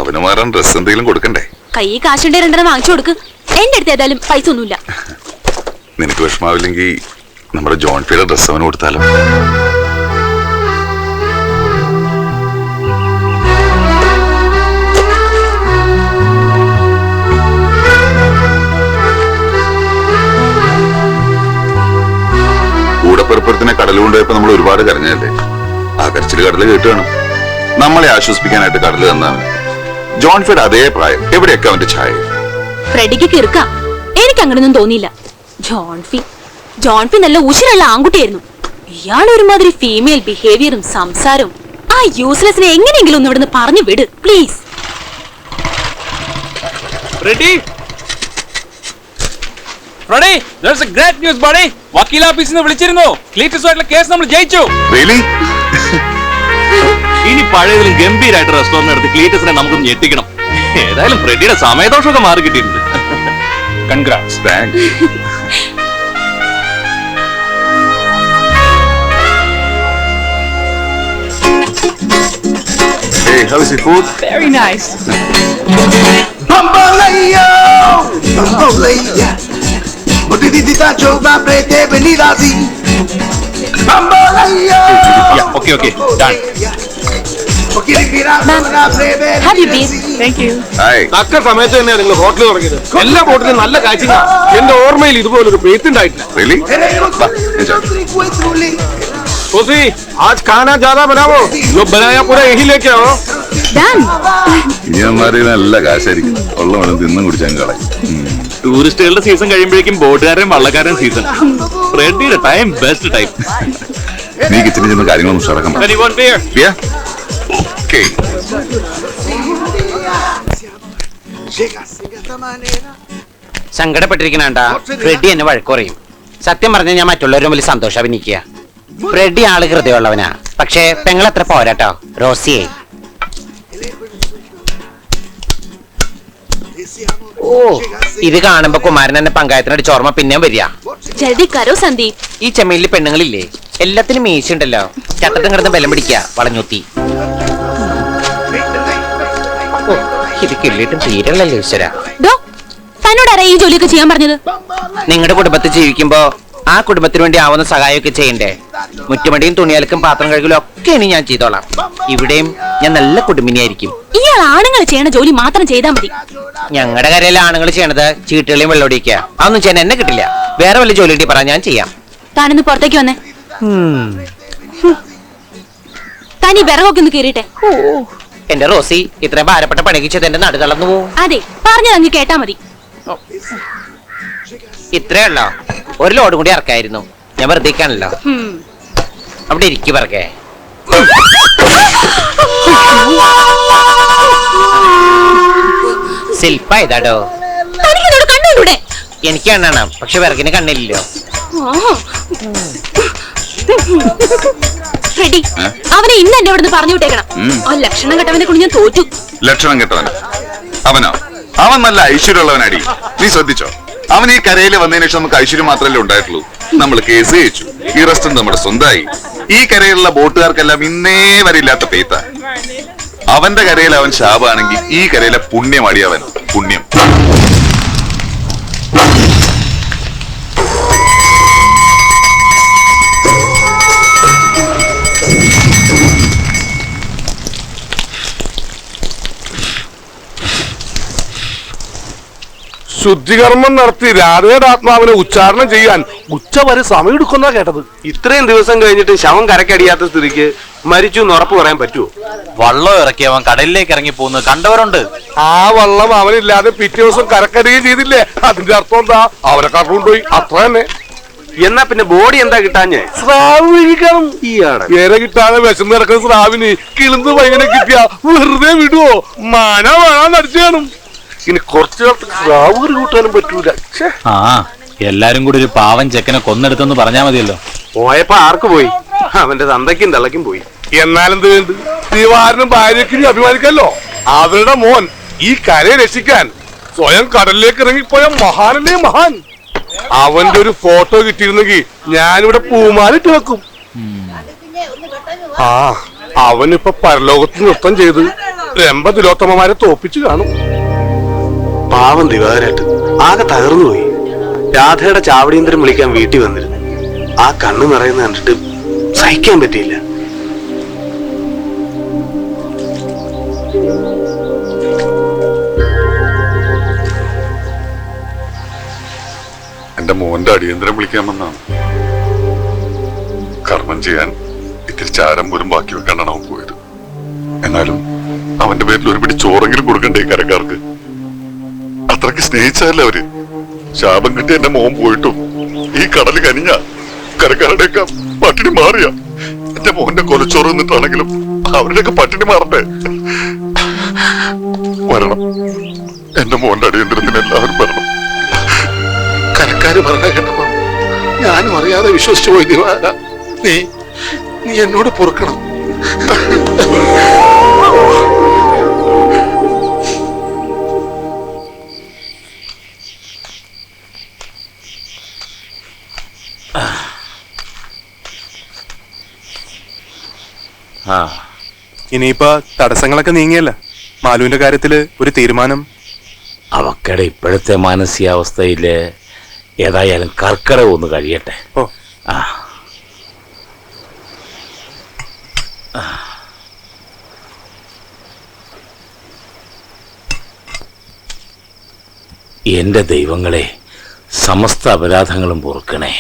അവന് മാറാൻ ഡ്രസ് എന്തെങ്കിലും കൊടുക്കണ്ടേ? കൈ കാശുണ്ടെ രണ്ടെണ്ണം വാങ്ങിച്ചു കൊടുക്ക്. എന്റെ അടുത്ത് ഏതായാലും പൈസ ഒന്നുമില്ല. നിനക്ക് വിഷമാവില്ലെങ്കിൽ നമ്മുടെ ജോൺഫിയുടെ ഡ്രസ് അവന് കൊടുത്താലോ? കൂടപ്പുറപ്പുറത്തിനെ കടൽ കൊണ്ടുപോയപ്പോ നമ്മൾ ഒരുപാട് കരഞ്ഞല്ലേ? ആ കരച്ചില് കടല് കേട്ട് വേണം. നമ്മളെ ആശ്വസിപ്പിക്കാനായിട്ട് കടല് തന്നാണ്. ജോൺഫിയുടെ അതേ പ്രായം, എവിടെയൊക്കെ അവന്റെ ഛായ. ഫ്രെഡിക്ക് കിറുക്കാം. എനിക്ക് അങ്ങനൊന്നും തോന്നിയില്ല. ജോൺഫി നല്ല ഉശിരുള്ള ആൺകുട്ടിയായിരുന്നു. ഇയാൾ ഒരുമാതിരി ഫീമെയിൽ ബിഹേവിയറും സംസാരവും. ആ യൂസ്ലെസിനെ എങ്ങനെയെങ്കിലും ഒന്ന് ഇവിടുന്ന് പറഞ്ഞു വിട് പ്ലീസ്. വക്കീൽ ഓഫീസിൽ നിന്ന് വിളിച്ചിരുന്നു. ക്ലീറ്റസുമായിട്ടുള്ള കേസ് നമ്മൾ ജയിച്ചു. ഇനി പഴയതിലും ഗംഭീരമായിട്ട് റെസ്റ്റോറന്റ് എടുത്ത് ക്ലീറ്റസിനെ നമുക്ക് ഞെട്ടിക്കണം. ഏതായാലും ഫ്രെഡിയുടെ സമയദോഷമൊക്കെ മാറി കിട്ടിയിട്ടുണ്ട്. Congrats. Hey, how is your food? Very nice. Bamboleo, bambolea. Modidita chova prete venida así. Bamboleo. Yeah, okay, done. Have you been? Thank you. Hi. തക്ക സമയത്ത് തന്നെയാണ് നിങ്ങൾ ഹോട്ടൽ തുടങ്ങിയത്. എല്ലാ ഹോട്ടലും നല്ല കാഴ്ച. എന്റെ ഓർമ്മയിൽ ഇതുപോലൊരു പേത്ത് ഉണ്ടായിട്ടില്ല. Really? सोसी, आज खाना ज्यादा बनाओ. जो बनाया पूरा यही लेके आओ. Done. ഇനി അമ്മാരി നല്ല കാശായിരിക്കും. ഉള്ള മണം തിന്നും കുടിച്ചാൽ കളയും. ടൂറിസ്റ്റുകളുടെ സീസൺ കഴിയുമ്പോഴേക്കും ബോട്ടുകാരൻ വള്ളക്കാരൻ സീസൺ. ഫ്രെഡിയുടെ ടൈം ബെസ്റ്റ് ടൈം. നീ കിച്ചണിൽ ചെന്ന് കാര്യങ്ങളൊന്നും ഉഷാറാക്കാൻ പറ്റും. Okay. സങ്കടപ്പെട്ടിരിക്കണ ഫ്രെഡി എന്നെ വഴക്കുറയും. സത്യം പറഞ്ഞ ഞാൻ മറ്റുള്ളവരും വലിയ സന്തോഷം അഭിനയിക്കുക. ഫ്രെഡി ആള് ഹൃദയമുള്ളവനാ. പക്ഷെ പെങ്ങളത്ര പോരാട്ടോ റോസിയെ. ഓ, ഇത് കാണുമ്പോ കുമാരൻ എന്നെ പങ്കായത്തിനടിച്ച് ഓർമ്മ പിന്നെയും വരിക. ജൽദി കരോ സന്ദീപ്. ഈ ചെമ്മീനിൽ പെണ്ണുങ്ങളില്ലേ, എല്ലാത്തിനും മീശുണ്ടല്ലോ. ചട്ടത്തും കിടന്ന് ബലം പിടിക്കുക വളഞ്ഞൂത്തി. ഓ, ഇത് കിള്ളിയിട്ടും തീരല്ലല്ലോ ഈശ്വര. തന്നോട് ആരാ ഈ ജോലിയൊക്കെ ചെയ്യാൻ പറഞ്ഞത്? നിങ്ങളുടെ കുടുംബത്തിൽ ജീവിക്കുമ്പോ ആ കുടുംബത്തിന് വേണ്ടി ആവുന്ന സഹായമൊക്കെ ചെയ്യണ്ടേ? മുറ്റുമടിയും തുണിയലക്കും പാത്രം കഴുകലും ഒക്കെ ഇനി ഞാൻ ചെയ്തോളാം. ഇവിടെയും ഞാൻ നല്ല കുടുംബിനിയായിരിക്കും. ഇയാൾ ആണുങ്ങൾ ചെയ്യണ ജോലി മാത്രം ചെയ്താൽ മതി. ഞങ്ങളുടെ കരയിലെ ആണുങ്ങൾ ചെയ്യണത് ചീട്ടുകളെയും വെള്ളമൊടിക്കുക. അതൊന്നും ചെയ്യാൻ എന്നെ കിട്ടില്ല. വേറെ വല്ല ജോലി കിട്ടി പറ, ഞാൻ ചെയ്യാം. താനൊന്ന് പുറത്തേക്ക് വന്നേ. താൻ ഈ വിറകൊക്കെ ഒന്ന് കീറിട്ടെ. എന്റെ റോസി, ഇത്രയും ഭാരപ്പെട്ട പണികിച്ചത് എന്റെ നടു തളർന്നു പോവും. അതെ, പറഞ്ഞത് അങ്ങ് കേട്ടാ മതി. ഇത്രയല്ലോ, ഒരു ലോഡ് കൂടി ഇറക്കായിരുന്നു. ഞാൻ വെറുതെ ഇരിക്കാണല്ലോ. അവിടെ ഇരിക്കു പറക്കേ. ശില്പ ഇതാടോ. എനിക്ക് കണ്ണാണ്, പക്ഷെ വിറകിന് കണ്ണില്ലല്ലോ. ഫ്രെഡി, അവനെ ഇന്ന് എന്നെ ഇവിടുന്ന് പറഞ്ഞു വിട്ടേക്കണം. ആ ലക്ഷണം കെട്ടവനെ കൊണ്ട് ഞാൻ തോറ്റു. ലക്ഷണം കെട്ടവൻ അവനോ? അവൻ നല്ല ഐശ്വര്യമുള്ളവനടി. നീ ശ്രദ്ധിച്ചോ? അവൻ ഈ കരയിൽ വന്നതിന് ശേഷം നമുക്ക് ഐശ്വര്യം മാത്രമല്ലേ ഉണ്ടായിട്ടുള്ളൂ. നമ്മൾ കേസ് ജയിച്ചു. ഈ റെസ്റ്റോറന്റ് നമ്മുടെ സ്വന്തമായി. ഈ കരയിലുള്ള ബോട്ടുകാർക്കെല്ലാം ഇന്നേ വരെ ഇല്ലാത്ത പെയ്ത്ത. അവന്റെ കരയിൽ അവൻ ശാപാണെങ്കിൽ ഈ കരയിലെ പുണ്യമാടി അവൻ. പുണ്യം. ശുദ്ധികർമ്മം നടത്തി രാധയുടെ ആത്മാവിനെ ഉച്ചാരണം ചെയ്യാൻ ഉച്ചവരെ സമയം എടുക്കുന്ന കേട്ടത്. ഇത്രയും ദിവസം കഴിഞ്ഞിട്ട് ശവം കരക്കടിയാത്ത സ്ഥിതിക്ക് മരിച്ചു എന്ന് ഉറപ്പ് പറയാൻ പറ്റുമോ? വള്ളം ഇറക്കി അവൻ കടലിലേക്ക് ഇറങ്ങി പോകുന്നത് കണ്ടവരുണ്ട്. ആ വള്ളം അവനില്ലാതെ പിറ്റേ ദിവസം കരക്കടിയും ചെയ്തില്ലേ? അതിന്റെ അർത്ഥം എന്താ? അവരെ കണ്ടുകൊണ്ടുപോയി, അത്ര തന്നെ. എന്നാ പിന്നെ ബോഡി എന്താ കിട്ടാഞ്ഞേ? സ്രാവ് കഴിക്കണം. ഇര കിട്ടാതെ വിശന്ന് കിടക്കുന്ന സ്രാവിന് കിളുന്ന് ഭയങ്കര കിട്ടിയ വെറുതെ വിടുവോ? മന വേണം നടിച്ചു കാണും. ഇനി കുറച്ചു കാലത്ത് സ്രാവ് കറി കൂട്ടാനും പറ്റൂല. ആ, എല്ലാരും കൂടി ഒരു പാവൻ ചെക്കനെ കൊന്നെടുത്തെന്ന് പറഞ്ഞാ മതിയല്ലോ. പോയപ്പോ ആർക്ക് പോയി? അവന്റെ തന്തയ്ക്കും തള്ളയ്ക്കും പോയി. എന്നാലെന്ത് വേണ്ട? ദിവാരനും ഭാര്യയ്ക്കും അഭിമാനിക്കല്ലോ. അവരുടെ മോൻ ഈ കരയെ രക്ഷിക്കാൻ സ്വയം കടലിലേക്ക് ഇറങ്ങിപ്പോയ മഹാനല്ലേ മഹാൻ. അവന്റെ ഒരു ഫോട്ടോ കിട്ടിയിരുന്നെങ്കിൽ ഞാനിവിടെ പൂമാലിട്ട് വെക്കും. ആ, അവനിപ്പൊ പരലോകത്ത് നൃത്തം ചെയ്ത് രംഭ തിലോത്തമമാരെ തോപ്പിച്ചു കാണും. പാവം ദിവാകരേട്ട് ആകെ തകർന്നുപോയി. രാധയുടെ ചാവടിയന്തരം വിളിക്കാൻ വീട്ടിൽ വന്നിരുന്നു. ആ കണ്ണ് നിറയുന്ന കണ്ടിട്ട് സഹിക്കാൻ പറ്റിയില്ല. എന്റെ മോന്റെ അടിയന്തരം വിളിക്കാമെന്നാണ്. കർമ്മം ചെയ്യാൻ ഇത്തിരി ചാരം പോലും ബാക്കി വെക്കാനാണ് അവൻ പോയത്. എന്നാലും അവന്റെ പേരിൽ ഒരു പിടി ചോറെങ്കിലും കൊടുക്കണ്ടേ കരക്കാർക്ക്? അത്രയ്ക്ക് സ്നേഹിച്ചല്ലേ അവര്. ശാപം കിട്ടി എന്റെ മോൻ പോയിട്ടും ഈ കടല് കനിഞ്ഞ കരക്കാരുടെയൊക്കെ പട്ടിണി മാറിയ. എന്റെ മോന്റെ കൊലച്ചോറ് നിന്നിട്ടാണെങ്കിലും അവരുടെയൊക്കെ പട്ടിണി മാറട്ടെ. വരണം, എന്റെ മോന്റെ അടിയന്തരത്തിന് എല്ലാവരും വരണം. കരക്കാര് പറഞ്ഞ കേട്ടപ്പോ ഞാനും അറിയാതെ വിശ്വസിച്ചു പോയി. ദിവാര, നീ എന്നോട് പൊറുക്കണം. ഇനിയിപ്പോ തടസ്സങ്ങളൊക്കെ നീങ്ങിയല്ല. മാലുവിന്റെ കാര്യത്തില് ഒരു തീരുമാനം. അവക്കടെ ഇപ്പോഴത്തെ മാനസികാവസ്ഥയില് ഏതായാലും കർക്കിടകം ഒന്ന് കഴിയട്ടെ. ഓ എന്റെ ദൈവങ്ങളെ, സമസ്ത അപരാധങ്ങളും പൊറുക്കണേ.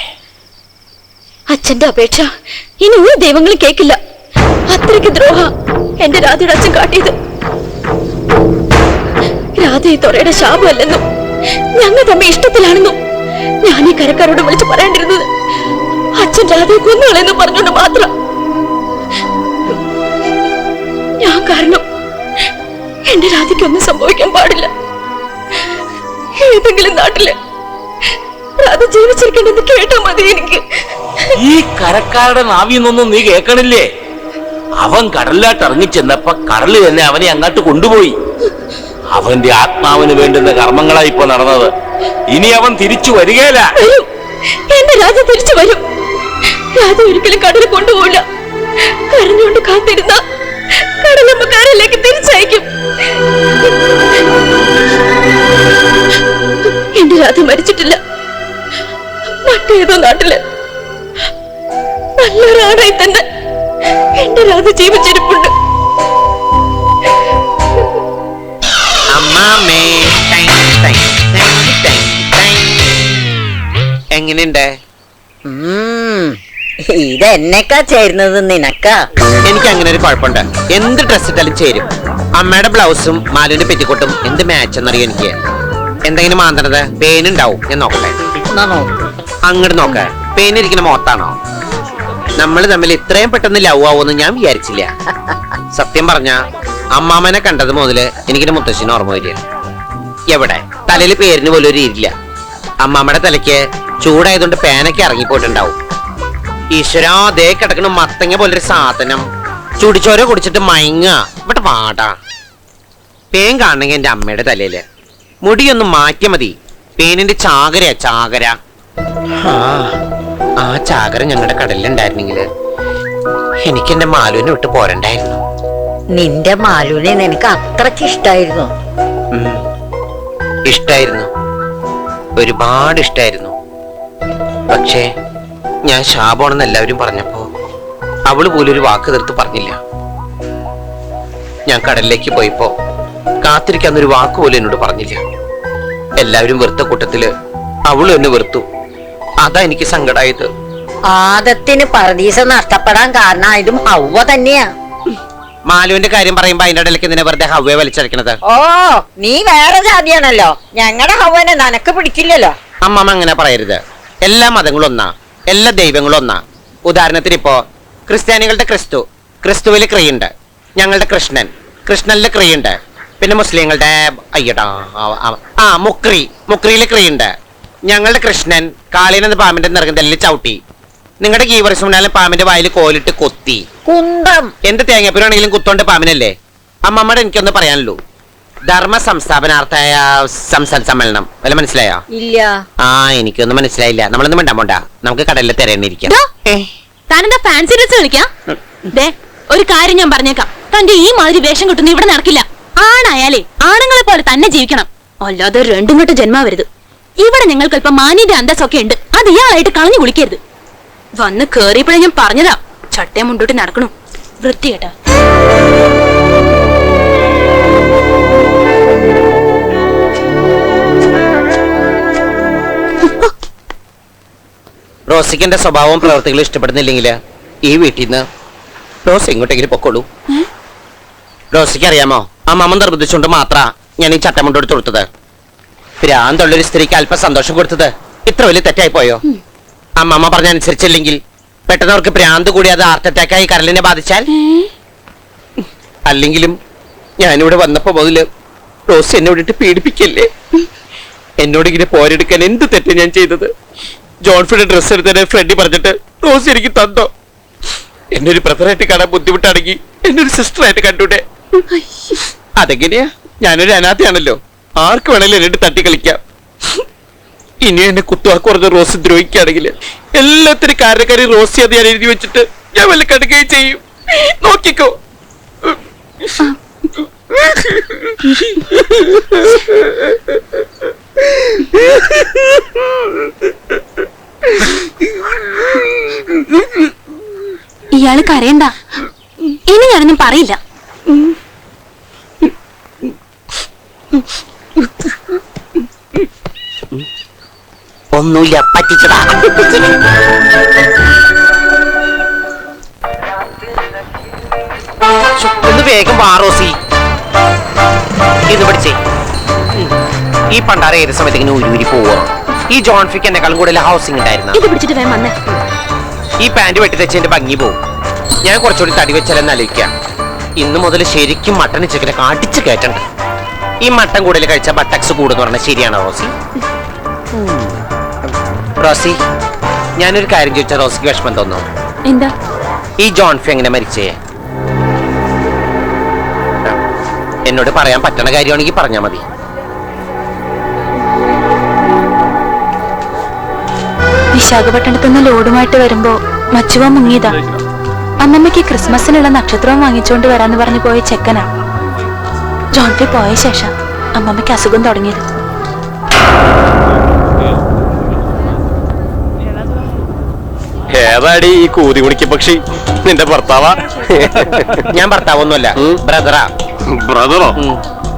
അച്ഛന്റെ അപേക്ഷ ഇനി ഒരു ദൈവങ്ങളും കേക്കില്ല. അത്രയ്ക്ക് ദ്രോഹ എന്റെ രാധയുടെ അച്ഛൻ കാട്ടിയത്. രാധ ഈ തൊറയുടെ ശാപമല്ലെന്നും ഞങ്ങൾ തമ്മിൽ ഇഷ്ടത്തിലാണെന്നും ഞാൻ ഈ കരക്കാരോട് വിളിച്ച് പറയേണ്ടിരുന്നത് അച്ഛൻ രാധയെ കൊന്നുകളെന്ന് പറഞ്ഞുകൊണ്ട് മാത്രം. ഞാൻ കാരണം എന്റെ രാധയ്ക്കൊന്നും സംഭവിക്കാൻ പാടില്ല. ഏതെങ്കിലും നാട്ടില് രാധ ജീവിച്ചിരിക്കണമെന്ന് കേട്ടാ മതി എനിക്ക്. ഈ കരക്കാരുടെ നാവിന്നൊന്നും നീ കേൾക്കണില്ലേ? അവൻ കടലിലാട്ട് ഇറങ്ങിച്ചെന്നപ്പോ കടല് തന്നെ അവനെ അങ്ങോട്ട് കൊണ്ടുപോയി. അവന്റെ ആത്മാവിന് വേണ്ടുന്ന കർമ്മങ്ങളായി ഇപ്പൊ നടന്നത്. ഇനി അവൻ തിരിച്ചു വരികയില്ല. എന്റെ രാധ തിരിച്ചു വരും. രാധ ഒരിക്കലും കടല് കൊണ്ടുപോകില്ല. കരഞ്ഞുകൊണ്ട് കാത്തിരുന്ന കടലമ്മ കരയിലേക്ക് തിരിച്ചയക്കും. എന്റെ രാധ മരിച്ചിട്ടില്ല. മറ്റേതോ നാട്ടില് നല്ലൊരാടായി തന്നെ എന്റെ രാധ ജീവിച്ചിരിപ്പുണ്ട്. എങ്ങനെയുണ്ട്? ഇതെന്നെക്കാ ചേരുന്നത് നിനക്കാ. എനിക്ക് അങ്ങനെ ഒരു കുഴപ്പമുണ്ട്. എന്ത് ഡ്രസ് ഇട്ടാലും ചേരും. അമ്മയുടെ ബ്ലൗസും മാലുവിന്റെ പെറ്റിക്കോട്ടും എന്ത് മാച്ച് എന്നറിയാം എനിക്ക്. എന്തെങ്കിലും മാന്തണത് പേനുണ്ടാവും. ഞാൻ നോക്കട്ടെ. അങ്ങോട്ട് നോക്ക. പേനിരിക്കുന്ന മുഖത്താണോ? നമ്മൾ തമ്മിൽ ഇത്രയും പെട്ടെന്ന് ലവ് ആവുമെന്ന് ഞാൻ വിചാരിച്ചില്ല. സത്യം പറഞ്ഞ അമ്മാമനെ കണ്ടത് മുതല് എനിക്കൊരു മുത്തശ്ശിന് ഓർമ്മ വരിക. എവിടെ തലയിൽ പേരിന് പോലും ഒരു ഇരില്ല. അമ്മാമ്മയുടെ തലയ്ക്ക് ചൂടായതുകൊണ്ട് പേനൊക്കെ ഇറങ്ങിപ്പോയിട്ടുണ്ടാവും. ഈശ്വരാ, ദേ കിടക്കണ മത്തങ്ങ പോലൊരു സാധനം. ചുടിച്ചോര കുടിച്ചിട്ട് മയങ്ങ. ഇവിടെ പാടാ. പേൻ കാണണമെങ്കിൽ എന്റെ അമ്മയുടെ തലയില് മുടിയൊന്ന് മാറ്റിയ മതി. പേനിന്റെ ചാകരയാ ചാകര. ആ ചാകര ഞങ്ങളുടെ കടലിലുണ്ടായിരുന്നെങ്കില് എനിക്ക് എന്റെ മാലുവിനെ വിട്ട് പോരണ്ടായിരുന്നു. നിന്റെ മാലുവിനെ നിനക്ക് അത്രക്ക് ഇഷ്ടായിരുന്നു. ഇഷ്ടായിരുന്നു, ഒരുപാട് ഇഷ്ടായിരുന്നു. പക്ഷേ ഞാൻ ശാപമാണെന്ന് എല്ലാവരും പറഞ്ഞപ്പോ അവള് പോലും ഒരു വാക്ക് തീർത്ത് പറഞ്ഞില്ല. ഞാൻ കടലിലേക്ക് പോയപ്പോ കാത്തിരിക്കാന്നൊരു വാക്ക് പോലും എന്നോട് പറഞ്ഞില്ല. എല്ലാവരും വെറുത്ത കൂട്ടത്തില് അവളും എന്നെ വെറുത്തു. അതാ എനിക്ക് സങ്കടായത്. ആദത്തിന് പർദീസ നഷ്ടപ്പെടാൻ കാരണമായതും ഹവ്വ തന്നെയാ. മാലുവിന്റെ കാര്യം പറയുമ്പോ അതിന്റെ ഇടയിലേക്ക് എന്തിനാ വെറുതെ ഹവ്വയെ വലിച്ചടക്കണത്? ഓ, നീ വേറെ ജാതിയാണല്ലോ. ഞങ്ങളുടെ ഹവ്വനെ നിനക്ക് പിടിക്കില്ലല്ലോ. അമ്മമ്മ അങ്ങനെ പറയരുത്. എല്ലാ മതങ്ങളും ഒന്നാ, എല്ലാ ദൈവങ്ങളും ഒന്നാ. ഉദാഹരണത്തിന് ഇപ്പോ ക്രിസ്ത്യാനികളുടെ ക്രിസ്തു, ക്രിസ്തുവിൽ ക്രിയുണ്ട്. ഞങ്ങളുടെ കൃഷ്ണൻ, കൃഷ്ണനില് ക്രിയുണ്ട്. പിന്നെ മുസ്ലിങ്ങളുടെ അയ്യടാ മുക്രി, മുക്രിയില് ക്രിയുണ്ട്. ഞങ്ങളുടെ കൃഷ്ണൻ കാളീനെന്ന പാമ്പിന്റെ നിറകുന്നതിൽ ചവിട്ടി. നിങ്ങളുടെ ഗീവർസുണ്ടാലും പാമ്പിന്റെ വായിൽ കോലിട്ട് കൊത്തി. കുന്തം എന്ത് തേങ്ങപ്പൂരാണെങ്കിലും കുത്തോണ്ട് പാമ്പിനല്ലേ? അമ്മമ്മയുടെ എനിക്കൊന്ന് പറയാനുള്ളൂ. ധർമ്മ സംസ്ഥാപനാർത്ഥായ സമ്മേളനം വല്ല മനസ്സിലായോ? ഇല്ല. ആ, എനിക്കൊന്നും മനസ്സിലായില്ല. നമ്മളൊന്നും മിണ്ടാൻ പോണ്ട. നമുക്ക് കടലിൽ തിരയണിരിക്കാം. താനെന്താ ഫാൻസി ഡ്രസ് കളിക്കാം? ഒരു കാര്യം ഞാൻ പറഞ്ഞേക്കാം, തന്റെ ഈ മാതിരി വേഷം കിട്ടുന്ന ഇവിടെ നടക്കില്ല. ആണായാലേ ആണുങ്ങളെ പോലെ തന്നെ ജീവിക്കണം, അല്ലാതെ രണ്ടും കെട്ട് ജന്മാവരുത്. ഇവിടെ ഞങ്ങൾക്ക് അല്പം മാന്യന്റെ അന്തസ്സൊക്കെ ഉണ്ട്, അത് ഇയാളായിട്ട് കളഞ്ഞു കുളിക്കരുത്. വന്ന് കേറിയപ്പോഴേ ഞാൻ പറഞ്ഞതാ, ചട്ടയം മുണ്ടോട്ട് നടക്കണു, വൃത്തികേട്ടാ. റോസിക്ക് എന്റെ സ്വഭാവവും പ്രവർത്തികളും ഇഷ്ടപ്പെടുന്നില്ലെങ്കിൽ ഈ വീട്ടിൽ നിന്ന് റോസ് എങ്ങോട്ടെങ്കിലും പൊക്കോളൂ. റോസിക്ക് അറിയാമോ, അമ്മമ്മ നിർബന്ധിച്ചുകൊണ്ട് മാത്ര ഞാൻ ഈ ചട്ടം കൊണ്ടെടുത്ത് കൊടുത്തത്. ഭ്രാന്തുള്ളൊരു സ്ത്രീക്ക് അല്പം സന്തോഷം കൊടുത്തത് ഇത്ര വലിയ തെറ്റായി പോയോ? അമ്മമ്മ പറഞ്ഞ അനുസരിച്ചില്ലെങ്കിൽ പെട്ടെന്ന് അവർക്ക് ഭ്രാന്ത് കൂടി അത് ഹാർട്ട് അറ്റാക്കായി കരളിനെ ബാധിച്ചാൽ? അല്ലെങ്കിലും ഞാനിവിടെ വന്നപ്പോ മുതല് റോസ് എന്നെ വിട്ടിട്ട് പീഡിപ്പിക്കല്ലേ. എന്നോട് ഇങ്ങനെ പോരെടുക്കാൻ എന്ത് തെറ്റ് ഞാൻ ചെയ്തത്? ജോൺഫിയുടെ ഡ്രസ്സ് എടുത്തതിനെ ഫ്രണ്ടി പറഞ്ഞിട്ട് റോസ് എനിക്ക് തന്നോ? എന്നെ ഒരു ബ്രദറായിട്ട് കാണാൻ ബുദ്ധിമുട്ടാണെങ്കിൽ എന്നെ ഒരു സിസ്റ്ററായിട്ട് കണ്ടൂടെ? അതെങ്ങനെയാ? ഞാനൊരു അനാഥയാണല്ലോ, ആർക്ക് വേണേലും എന്നിട്ട് തട്ടി കളിക്കാം. ഇനി എന്നെ കുത്തുവാക്ക് പറഞ്ഞ റോസ് ദ്രോഹിക്കുകയാണെങ്കിൽ എല്ലാത്തിനും കാരണക്കാരി റോസി അത് ഞാൻ എഴുതി വെച്ചിട്ട് ഞാൻ വല്ല കടുക്കുകയും ചെയ്യും. നോക്കിക്കോ. ഇയാള് കരയണ്ട, ഇനി ഞാനൊന്നും പറയില്ല. ഒന്നുമില്ല, പറ്റിച്ചതാ. ഒന്ന് വേഗം വാ റോസി, ഇത് പഠിച്ചേ. ഈ പണ്ടാര ഏത് സമയത്ത് ഇങ്ങനെ ഉരുവിരി പോവോ? ഈ ജോൺഫിക്ക് എന്നെക്കാളും കൂടുതൽ ഹൗസിംഗ് ഉണ്ടായിരുന്നു. ഇത് പിടിച്ചിട്ട് വേഗം വന്നേ. ഈ പാന്റ് വെട്ടി തെച്ചതിന്റെ ഭംഗി പോവും. ഞാൻ കുറച്ചുകൂടി തടി വെച്ചാലെന്ന് ആലോചിക്കാം. ഇന്ന് മുതൽ ശരിക്കും മട്ടൺ ചിക്കനൊക്കെ അടിച്ചു കയറ്റണ്ട. ഈ മട്ടൻ കൂടുതൽ കഴിച്ച ബട്ടക്സ് കൂടുന്ന് പറഞ്ഞാൽ ശരിയാണോ റോസി? റോസി, ഞാനൊരു കാര്യം ചോദിച്ചാൽ റോസിക്ക് വിഷമം തോന്നോ? എന്താ? ഈ ജോൺഫി എങ്ങനെ മരിച്ചേ? എന്നോട് പറയാൻ പറ്റണ കാര്യമാണെങ്കിൽ പറഞ്ഞാ മതി. വിശാഖപട്ടണത്തുനിന്ന് ലോഡുമായിട്ട് വരുമ്പോ മച്ചുവ മുങ്ങിയതാ. അന്നമ്മയ്ക്ക് ക്രിസ്മസിനുള്ള നക്ഷത്രവും വാങ്ങിച്ചുകൊണ്ട് വരാന്ന് പറഞ്ഞു പോയ ചെക്കനാ. ജോൺഫി പോയ ശേഷം അമ്മമ്മയ്ക്ക് അസുഖം തുടങ്ങിയത്. ഏതാടി ഈ കൂതി കുണിക്ക് പക്ഷി? നിന്റെ ഭർത്താവാ? ഞാൻ ഭർത്താവൊന്നുമല്ല, ബ്രദറാ. ബ്രദറോ?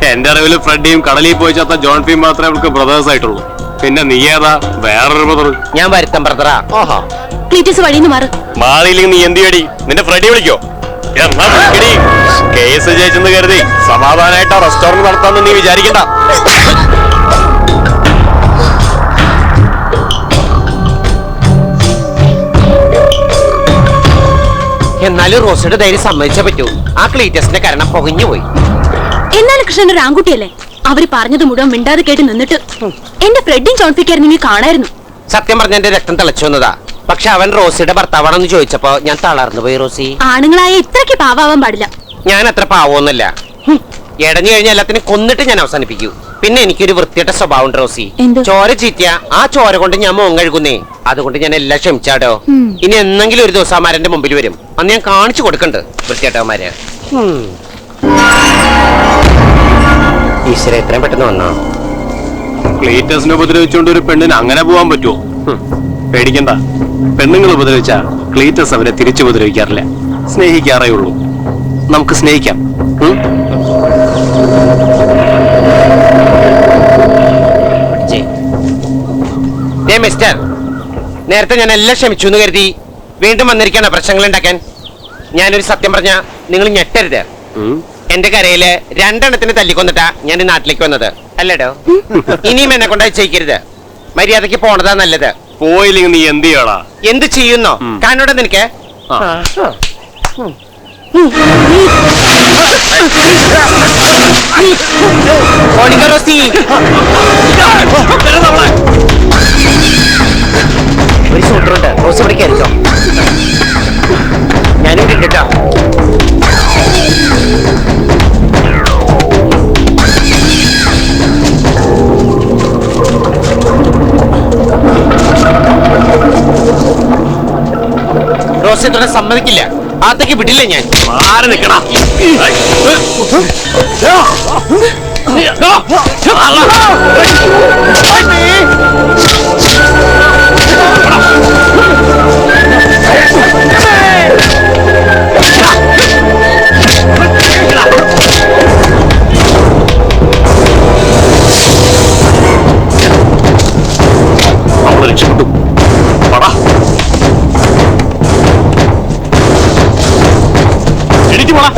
എന്റെ അറിവില് ഫ്രെഡിയും കടലിൽ പോയി ചത്ത ജോൺഫിയും മാത്രമേ അവൾക്ക് ബ്രദേഴ്സ് ആയിട്ടുള്ളൂ. പിന്നെ നീ ഏതാ വേറൊരു ബ്രദർ? ഞാൻ വരുത്തം ബ്രദറാ. ക്ലീറ്റസ് വഴിന്ന് മാറ്. മാറിയില്ലെങ്കിൽ നീ എന്ത് ചെയ്യടി? നിന്റെ ഫ്രെഡി വിളിക്കോ? കേസ് ജയിച്ചെന്ന് കരുതി സമാധാനമായിട്ട് റെസ്റ്റോറന്റ് നടത്താമെന്ന് നീ വിചാരിക്കണ്ട. എന്നാലും റോസിയുടെ ധൈര്യം സമ്മതിച്ചേ പറ്റൂ. ആ ക്ലീറ്റസിന്റെ കാരണം പൊകഞ്ഞു പോയി. എന്നാലും കൃഷ്ണൻ ഒരു ആൺകുട്ടിയല്ലേ, അവര് പറഞ്ഞത് മുഴുവൻ മിണ്ടാതെ കേട്ട് നിന്നിട്ട് എന്റെ ഫ്രെഡിയും ചോൺഫിക്കായിരുന്നു നീ കാണായിരുന്നു. സത്യം പറഞ്ഞ എന്റെ രക്തം തിളച്ചു വന്നതാ. പക്ഷെ അവൻ റോസിയുടെ ഭർത്താവാണെന്ന് ചോദിച്ചപ്പോ ഞാൻ തളർന്നു പോയി. റോസി, ആണുങ്ങളായ ഇത്രയ്ക്ക് പാവാൻ പാടില്ല. ഞാൻ അത്ര പാവമൊന്നുമില്ല. ഇടഞ്ഞു കഴിഞ്ഞാൽ എല്ലാത്തിനും കൊന്നിട്ട് ഞാൻ അവസാനിപ്പിക്കൂ. പിന്നെ എനിക്കൊരു വൃത്തിയുടെ സ്വഭാവം ഉണ്ട് റോസി. ചോര ചീറ്റിയ ആ ചോര കൊണ്ട് ഞാൻ മോൻ കഴുകുന്നേ. അതുകൊണ്ട് ഞാൻ എല്ലാം ക്ഷമിച്ചാടോ. ഇനി എന്നെങ്കിലും ഒരു ദിവസം അമാരന്റെ മുമ്പിൽ വരും, അന്ന് ഞാൻ കാണിച്ചു കൊടുക്കണ്ട് വൃത്തിയേട്ടവന്മാര്. ഈശ്വര, എത്രയും പെട്ടെന്ന് വന്നോ? ക്ലീറ്റസിനെ ഉപദ്രവിച്ചുകൊണ്ട് ഒരു പെണ്ണിന് അങ്ങനെ പോവാൻ പറ്റുമോ? പേടിക്കണ്ട, പെണ്ണുങ്ങൾ ഉപദ്രവിച്ച ക്ലീറ്റസ് അവരെ തിരിച്ചു ഉപദ്രവിക്കാറില്ല, സ്നേഹിക്കാറേ ഉള്ളൂ. നമുക്ക് സ്നേഹിക്കാം. മിസ്റ്റർ, നേരത്തെ ഞാൻ എല്ലാം ക്ഷമിച്ചു എന്ന് കരുതി വീണ്ടും വന്നിരിക്കാണ് പ്രശ്നങ്ങൾ ഉണ്ടാക്കാൻ. ഞാനൊരു സത്യം പറഞ്ഞ നിങ്ങൾ ഞെട്ടരുത്. എന്റെ കരയില് 2 എണ്ണത്തിന് തല്ലിക്കൊന്നിട്ടാ ഞാൻ ഈ നാട്ടിലേക്ക് വന്നത് അല്ലേടോ. ഇനിയും എന്നെ കൊണ്ടായി ചെയ്യിക്കരുത്. മര്യാദക്ക് പോണതാ നല്ലത്. പോയില്ലെങ്കിൽ നീ എന്ത് ചെയ്യടാ? എന്ത് ചെയ്യുന്നോ കാണോടെ നിനക്ക്? ഒരു സൂട്ടറുണ്ട്, റോസ് ഇവിടെ കയറിച്ചോ. ഞാനിവിടെ ഉണ്ട് കേട്ടോ. റോസ് ഇത്ര സമ്മതിക്കില്ല. അകത്തേക്ക് വിടില്ല ഞാൻ. ആരെ നിൽക്കണ അവളെ രക്ഷപ്പെട്ടു. പടാ എനിക്ക് പോടാ.